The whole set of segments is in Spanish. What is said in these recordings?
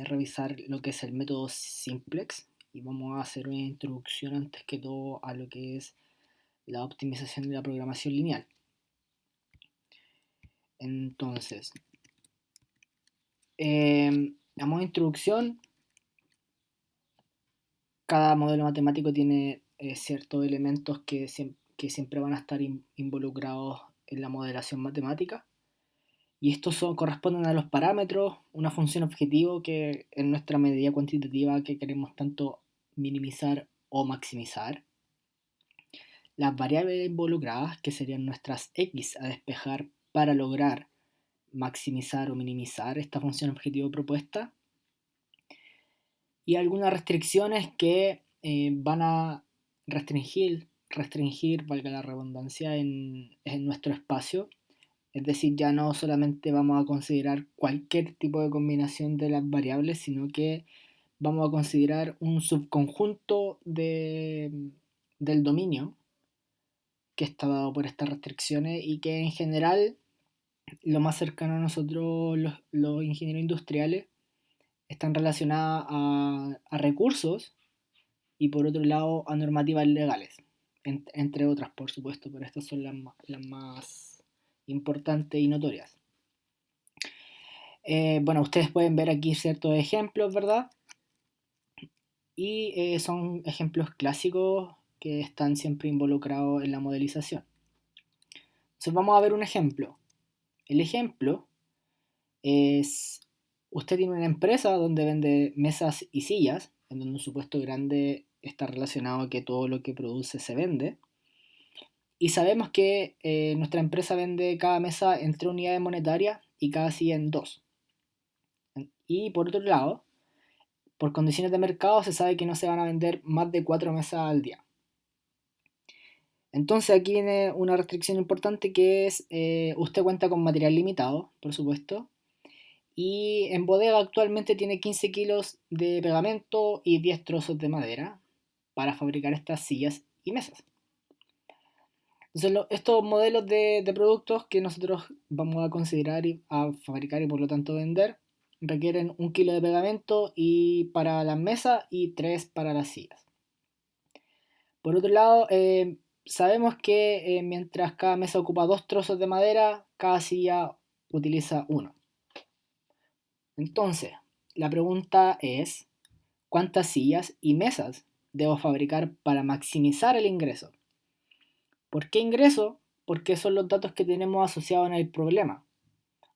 revisar lo que es el método Simplex y vamos a hacer una introducción antes que todo a lo que es la optimización de la programación lineal. Entonces, a modo de introducción, cada modelo matemático tiene ciertos elementos que siempre van a estar involucrados en la modelación matemática. Y estos corresponden a los parámetros, una función objetivo que es nuestra medida cuantitativa que queremos tanto minimizar o maximizar. Las variables involucradas, que serían nuestras x a despejar para lograr maximizar o minimizar esta función objetivo propuesta. Y algunas restricciones que van a restringir, valga la redundancia, en nuestro espacio. Es decir, ya no solamente vamos a considerar cualquier tipo de combinación de las variables, sino que vamos a considerar un subconjunto del dominio que está dado por estas restricciones y que en general lo más cercano a nosotros, los ingenieros industriales, están relacionadas a recursos y por otro lado a normativas legales, entre otras por supuesto, pero estas son las más importantes y notorias. Bueno, ustedes pueden ver aquí ciertos ejemplos, ¿verdad? Y son ejemplos clásicos que están siempre involucrados en la modelización. Entonces vamos a ver un ejemplo. El ejemplo es, usted tiene una empresa donde vende mesas y sillas, en donde un supuesto grande está relacionado a que todo lo que produce se vende. Y sabemos que nuestra empresa vende cada mesa en 3 unidades monetarias y cada silla en 2. Y por otro lado, por condiciones de mercado se sabe que no se van a vender más de 4 mesas al día. Entonces aquí viene una restricción importante que es, usted cuenta con material limitado, por supuesto, y en bodega actualmente tiene 15 kilos de pegamento y 10 trozos de madera para fabricar estas sillas y mesas. Entonces estos modelos de productos que nosotros vamos a considerar a fabricar y por lo tanto vender requieren 1 kilo de pegamento y para las mesas y 3 para las sillas. Por otro lado, sabemos que mientras cada mesa ocupa 2 trozos de madera, cada silla utiliza 1. Entonces, la pregunta es, ¿cuántas sillas y mesas debo fabricar para maximizar el ingreso? ¿Por qué ingreso? Porque son los datos que tenemos asociados en el problema.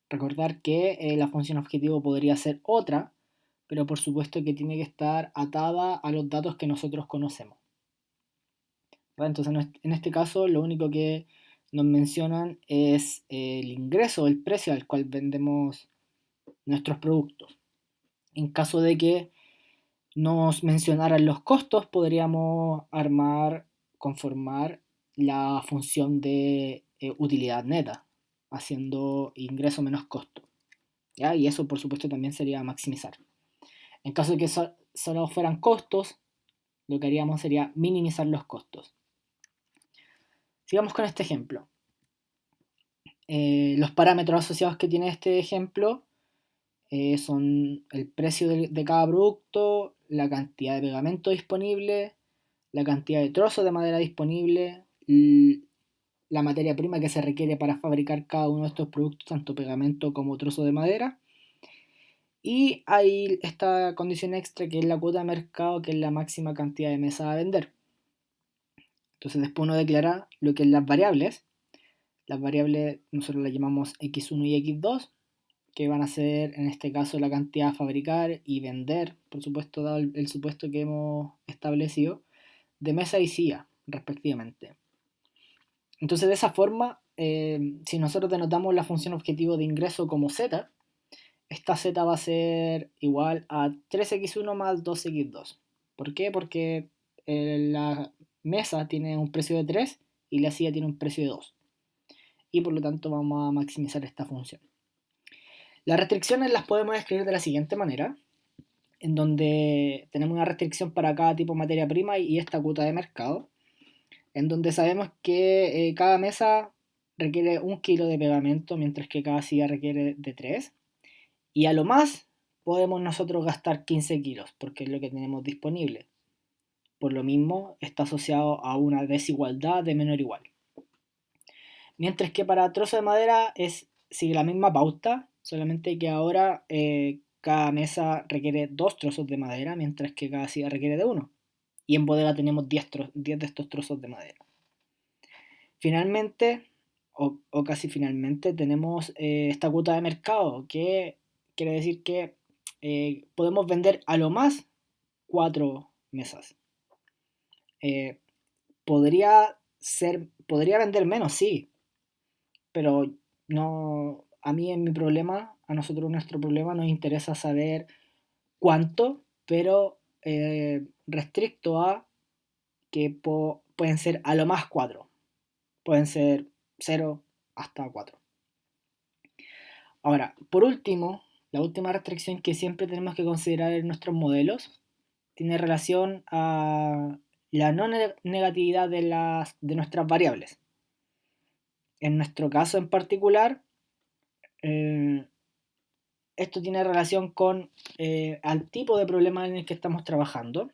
Recordar que la función objetivo podría ser otra, pero por supuesto que tiene que estar atada a los datos que nosotros conocemos. Entonces, en este caso, lo único que nos mencionan es el ingreso, el precio al cual vendemos nuestros productos. En caso de que nos mencionaran los costos, podríamos conformar la función de utilidad neta, haciendo ingreso menos costo. ¿Ya? Y eso, por supuesto, también sería maximizar. En caso de que solo fueran costos, lo que haríamos sería minimizar los costos. Sigamos con este ejemplo. Los parámetros asociados que tiene este ejemplo son el precio de cada producto, la cantidad de pegamento disponible, la cantidad de trozos de madera disponible, la materia prima que se requiere para fabricar cada uno de estos productos, tanto pegamento como trozo de madera. Y hay esta condición extra que es la cuota de mercado, que es la máxima cantidad de mesas a vender. Entonces después uno declara lo que es las variables. Las variables nosotros las llamamos x1 y x2, que van a ser en este caso la cantidad a fabricar y vender, por supuesto dado el supuesto que hemos establecido, de mesa y silla respectivamente. Entonces de esa forma, si nosotros denotamos la función objetivo de ingreso como z, esta z va a ser igual a 3x1 más 2x2. ¿Por qué? Porque la mesa tiene un precio de 3 y la silla tiene un precio de 2. Y por lo tanto vamos a maximizar esta función. Las restricciones las podemos escribir de la siguiente manera, en donde tenemos una restricción para cada tipo de materia prima y esta cuota de mercado, en donde sabemos que cada mesa requiere 1 kilo de pegamento, mientras que cada silla requiere de 3. Y a lo más podemos nosotros gastar 15 kilos, porque es lo que tenemos disponible. Por lo mismo, está asociado a una desigualdad de menor igual. Mientras que para trozo de madera sigue la misma pauta, solamente que ahora cada mesa requiere 2 trozos de madera, mientras que cada silla requiere de uno. Y en bodega tenemos 10 de estos trozos de madera. Finalmente, o casi finalmente, tenemos esta cuota de mercado, que quiere decir que podemos vender a lo más 4 mesas. Podría vender menos, sí, pero no, a mí en mi problema, a nosotros nuestro problema nos interesa saber cuánto, pero restricto a que pueden ser a lo más 4, pueden ser 0 hasta 4. Ahora, por último, la última restricción que siempre tenemos que considerar en nuestros modelos tiene relación a la no negatividad de nuestras variables. En nuestro caso en particular, eh, esto tiene relación con al tipo de problema en el que estamos trabajando.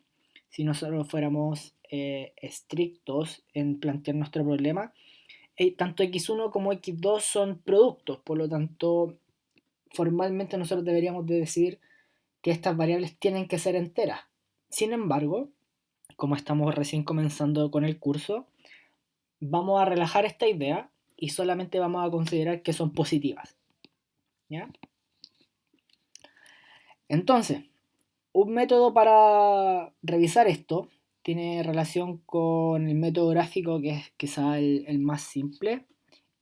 Si nosotros fuéramos estrictos en plantear nuestro problema, tanto X1 como X2 son productos, por lo tanto, formalmente nosotros deberíamos de decir que estas variables tienen que ser enteras. Sin embargo, como estamos recién comenzando con el curso, vamos a relajar esta idea y solamente vamos a considerar que son positivas. ¿Ya? Entonces, un método para revisar esto tiene relación con el método gráfico, que es quizá el más simple,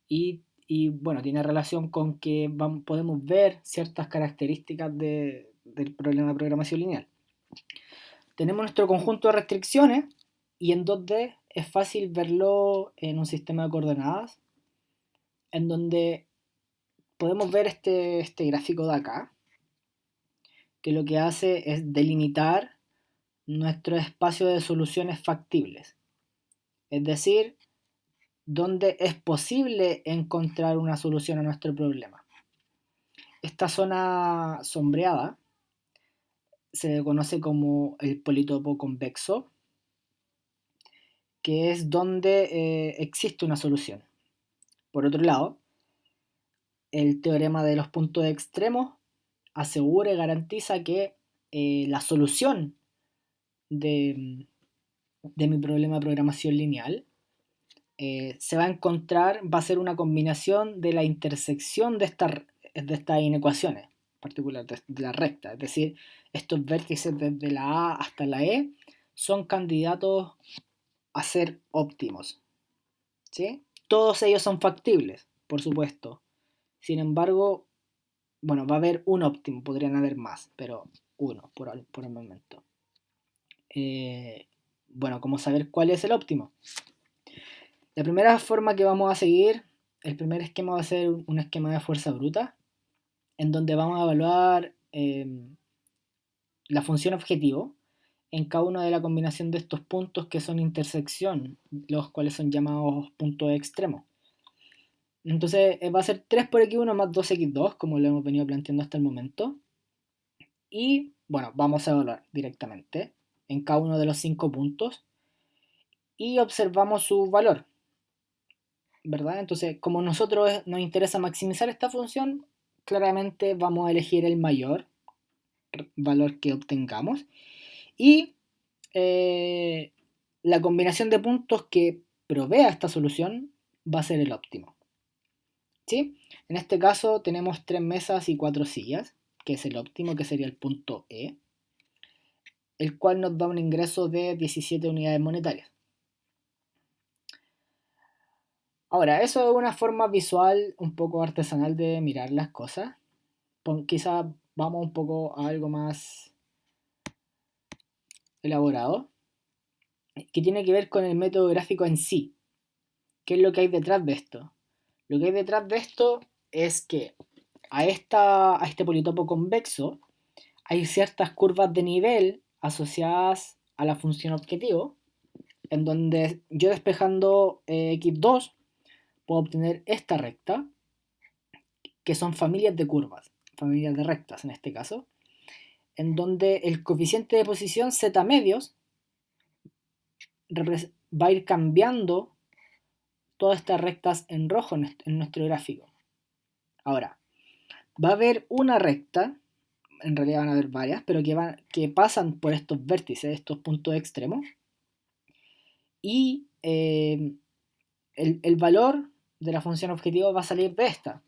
y bueno, tiene relación con que podemos ver ciertas características del problema de programación lineal. Tenemos nuestro conjunto de restricciones y en 2D es fácil verlo en un sistema de coordenadas, en donde podemos ver este gráfico de acá, que lo que hace es delimitar nuestro espacio de soluciones factibles. Es decir, donde es posible encontrar una solución a nuestro problema. Esta zona sombreada se conoce como el politopo convexo, que es donde existe una solución. Por otro lado, el teorema de los puntos extremos asegura y garantiza que la solución de, de mi problema de programación lineal se va a encontrar, va a ser una combinación de la intersección de estas inecuaciones, en particular de la recta. Es decir, estos vértices desde la A hasta la E son candidatos a ser óptimos. ¿Sí? Todos ellos son factibles, por supuesto. Sin embargo, bueno, va a haber un óptimo, podrían haber más, pero uno por el momento. Bueno, ¿cómo saber cuál es el óptimo? La primera forma que vamos a seguir, el primer esquema va a ser un esquema de fuerza bruta, en donde vamos a evaluar la función objetivo en cada una de la combinación de estos puntos que son intersección, los cuales son llamados puntos extremos. Entonces va a ser 3 por x1 más 2x2, como lo hemos venido planteando hasta el momento. Y bueno, vamos a evaluar directamente en cada uno de los 5 puntos y observamos su valor, ¿verdad? Entonces, como nosotros nos interesa maximizar esta función, claramente vamos a elegir el mayor valor que obtengamos y la combinación de puntos que provea esta solución va a ser el óptimo. ¿Sí? En este caso tenemos 3 mesas y 4 sillas, que es el óptimo, que sería el punto E, el cual nos da un ingreso de 17 unidades monetarias. Ahora, eso es una forma visual un poco artesanal de mirar las cosas. Quizás vamos un poco a algo más elaborado, que tiene que ver con el método gráfico en sí. ¿Qué es lo que hay detrás de esto? Lo que hay detrás de esto es que a este politopo convexo hay ciertas curvas de nivel asociadas a la función objetivo, en donde yo despejando x2 puedo obtener esta recta, que son familias de curvas, familias de rectas en este caso, en donde el coeficiente de posición z medios va a ir cambiando todas estas rectas en rojo en nuestro gráfico. Ahora, va a haber una recta, en realidad van a haber varias, pero que pasan por estos vértices, estos puntos extremos, y el valor de la función objetivo va a salir de esta.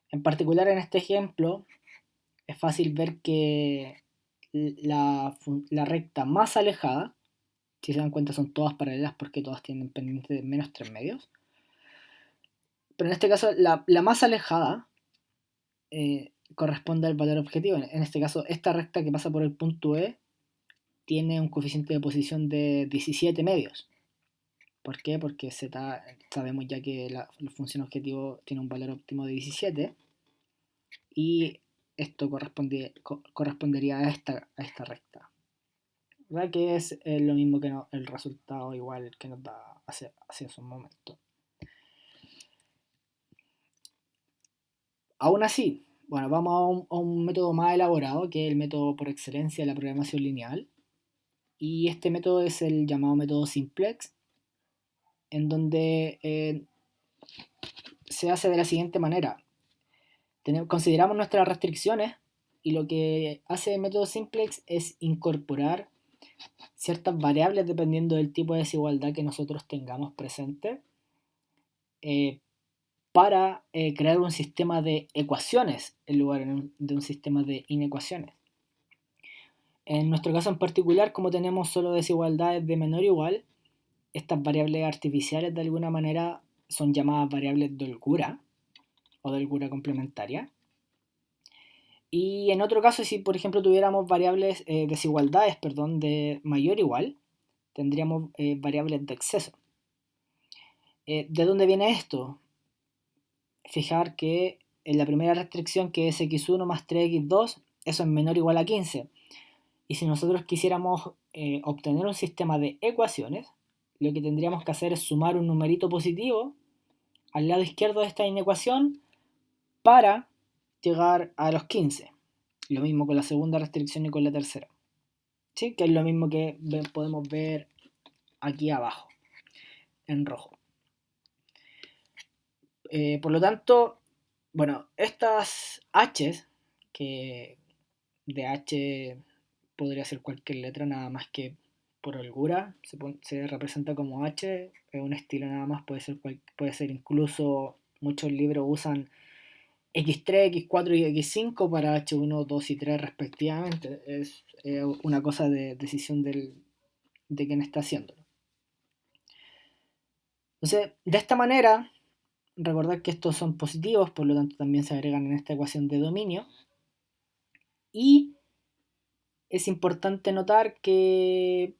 En particular en este ejemplo, es fácil ver que la recta más alejada, si se dan cuenta son todas paralelas porque todas tienen pendiente de menos 3 medios, pero en este caso la más alejada corresponde al valor objetivo. En este caso, esta recta que pasa por el punto E tiene un coeficiente de posición de 17 medios. ¿Por qué? Porque z, sabemos ya que la función objetivo tiene un valor óptimo de 17 y esto correspondería a esta recta. ¿Verdad? Que es lo mismo que el resultado igual que nos da hace un momento. Aún así, bueno, vamos a un método más elaborado, que es el método por excelencia de la programación lineal. Y este método es el llamado método simplex, en donde se hace de la siguiente manera. Consideramos nuestras restricciones y lo que hace el método simplex es incorporar ciertas variables dependiendo del tipo de desigualdad que nosotros tengamos presente para crear un sistema de ecuaciones en lugar de un sistema de inecuaciones. En nuestro caso en particular, como tenemos solo desigualdades de menor o igual, estas variables artificiales de alguna manera son llamadas variables de holgura o de holgura complementaria. Y en otro caso, si por ejemplo tuviéramos desigualdades de mayor o igual, tendríamos variables de exceso. ¿De dónde viene esto? Fijar que en la primera restricción, que es x1 más 3x2, eso es menor o igual a 15. Y si nosotros quisiéramos obtener un sistema de ecuaciones, lo que tendríamos que hacer es sumar un numerito positivo al lado izquierdo de esta inecuación para llegar a los 15. Lo mismo con la segunda restricción y con la tercera. ¿Sí? Que es lo mismo que podemos ver aquí abajo, en rojo. Por lo tanto, bueno, estas H's, que de H podría ser cualquier letra nada más que por holgura, se representa como H, es un estilo nada más, puede ser incluso, muchos libros usan X3, X4 y X5 para H1, 2 y 3 respectivamente. Es una cosa de decisión de quien está haciéndolo. Entonces, de esta manera, recordar que estos son positivos, por lo tanto también se agregan en esta ecuación de dominio. Y es importante notar que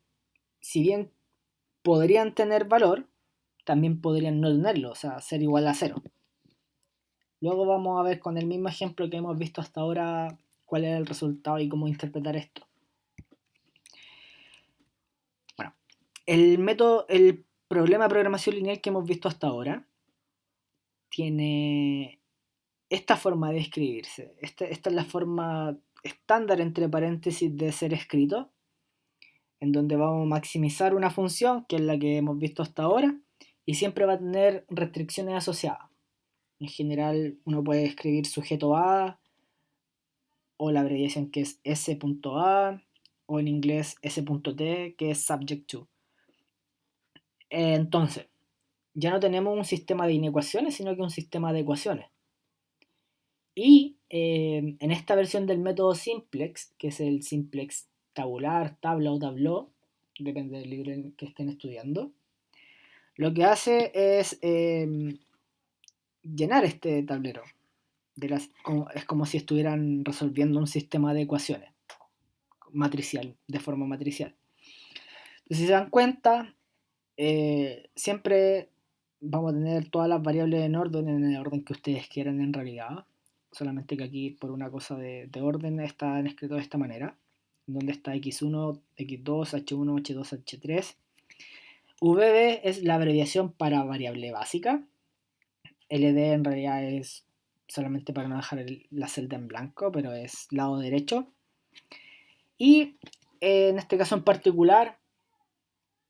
si bien podrían tener valor, también podrían no tenerlo, o sea, ser igual a 0. Luego vamos a ver con el mismo ejemplo que hemos visto hasta ahora cuál es el resultado y cómo interpretar esto. Bueno, el problema de programación lineal que hemos visto hasta ahora tiene esta forma de escribirse. Esta es la forma estándar entre paréntesis de ser escrito, en donde vamos a maximizar una función, que es la que hemos visto hasta ahora, y siempre va a tener restricciones asociadas. En general, uno puede escribir sujeto A, o la abreviación que es S.A, o en inglés S.T, que es subject to. Entonces, ya no tenemos un sistema de inecuaciones, sino que un sistema de ecuaciones. Y en esta versión del método simplex, que es el simplex tabular, tabla o tableau, depende del libro que estén estudiando, lo que hace es llenar este tablero. Es como si estuvieran resolviendo un sistema de ecuaciones matricial, de forma matricial. Entonces, si se dan cuenta, siempre vamos a tener todas las variables en el orden que ustedes quieran en realidad. Solamente que aquí por una cosa de orden están escritos de esta manera, donde está x1, x2, h1, h2, h3. VB es la abreviación para variable básica. LD en realidad es solamente para no dejar la celda en blanco, pero es lado derecho. Y en este caso en particular,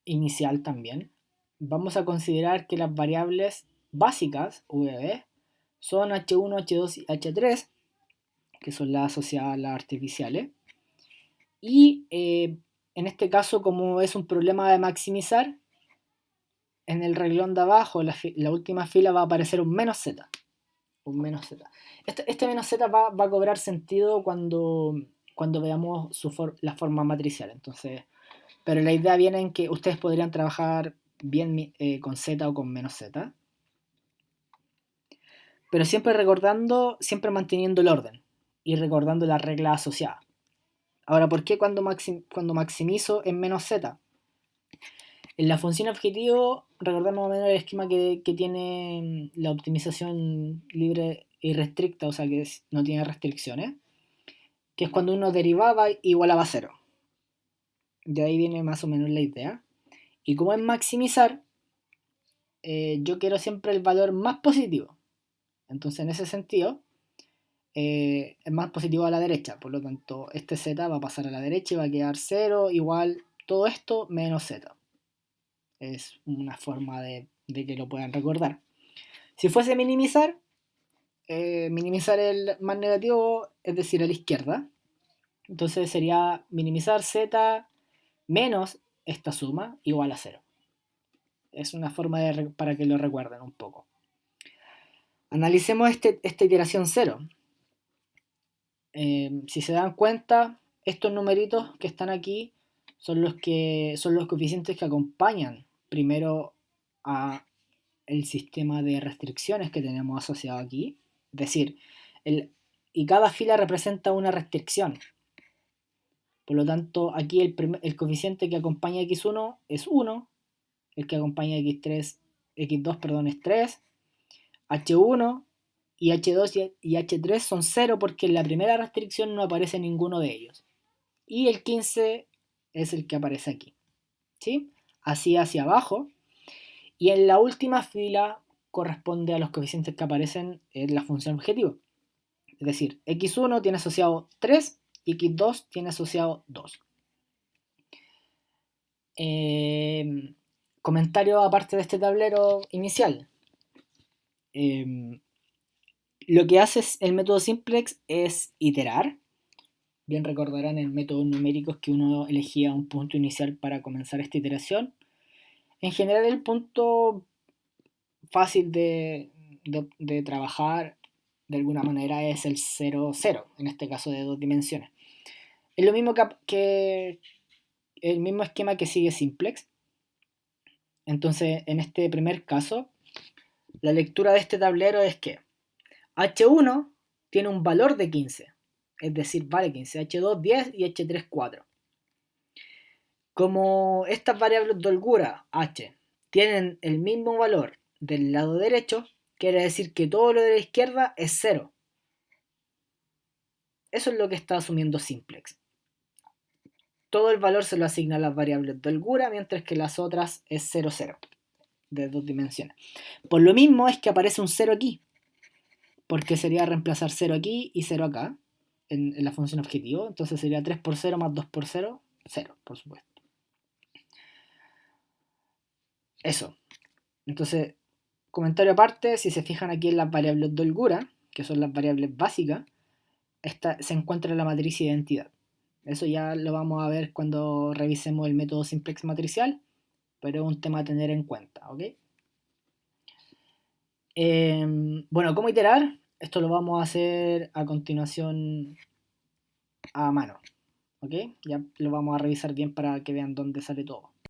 inicial también, vamos a considerar que las variables básicas, VB, son H1, H2 y H3, que son las asociadas a las artificiales. Y en este caso, como es un problema de maximizar, en el renglón de abajo, la última fila, va a aparecer un menos z. Un menos z. Este menos z va a cobrar sentido cuando veamos la forma matricial. Entonces, pero la idea viene en que ustedes podrían trabajar bien con z o con menos z. Pero siempre recordando, siempre manteniendo el orden y recordando la regla asociada. Ahora, ¿por qué cuando maximizo en menos z? En la función objetivo, recordemos más o menos el esquema que tiene la optimización libre y restricta, o sea que no tiene restricciones, que es cuando uno derivaba igualaba a 0. De ahí viene más o menos la idea. Y como es maximizar, yo quiero siempre el valor más positivo. Entonces, en ese sentido, es más positivo a la derecha. Por lo tanto, este z va a pasar a la derecha y va a quedar 0 igual todo esto menos z. Es una forma de que lo puedan recordar. Si fuese minimizar, minimizar el más negativo, es decir, a la izquierda. Entonces sería minimizar z menos esta suma igual a 0. Es una forma para que lo recuerden un poco. Analicemos esta iteración 0. Si se dan cuenta, estos numeritos que están aquí son los coeficientes que acompañan primero a el sistema de restricciones que tenemos asociado aquí. Es decir, y cada fila representa una restricción. Por lo tanto, aquí el coeficiente que acompaña a x1 es 1, el que acompaña a x2 perdón, es 3, h1 y h2 y h3 son 0 porque en la primera restricción no aparece ninguno de ellos. Y el 15 es el que aparece aquí. ¿Sí? Así hacia abajo. Y en la última fila corresponde a los coeficientes que aparecen en la función objetivo. Es decir, x1 tiene asociado 3 y x2 tiene asociado 2. Comentario aparte de este tablero inicial. Lo que hace el método simplex es iterar. Bien recordarán en métodos numéricos que uno elegía un punto inicial para comenzar esta iteración. En general el punto fácil de trabajar de alguna manera es el 0, 0, en este caso de 2 dimensiones. Es lo mismo que el mismo esquema que sigue simplex. Entonces, en este primer caso, la lectura de este tablero es que H1 tiene un valor de 15, es decir, vale 15, H2 10 y H3 4. Como estas variables de holgura H tienen el mismo valor del lado derecho, quiere decir que todo lo de la izquierda es 0. Eso es lo que está asumiendo simplex. Todo el valor se lo asigna a las variables de holgura, mientras que las otras es 0, 0, de 2 dimensiones. Por lo mismo es que aparece un 0 aquí, porque sería reemplazar 0 aquí y 0 acá, en la función objetivo. Entonces sería 3 por 0 más 2 por 0, 0, por supuesto. Eso. Entonces, comentario aparte, si se fijan aquí en las variables de holgura, que son las variables básicas, se encuentra la matriz identidad. Eso ya lo vamos a ver cuando revisemos el método simplex matricial, pero es un tema a tener en cuenta, ¿ok? Bueno, ¿cómo iterar? Esto lo vamos a hacer a continuación a mano, ¿ok? Ya lo vamos a revisar bien para que vean dónde sale todo.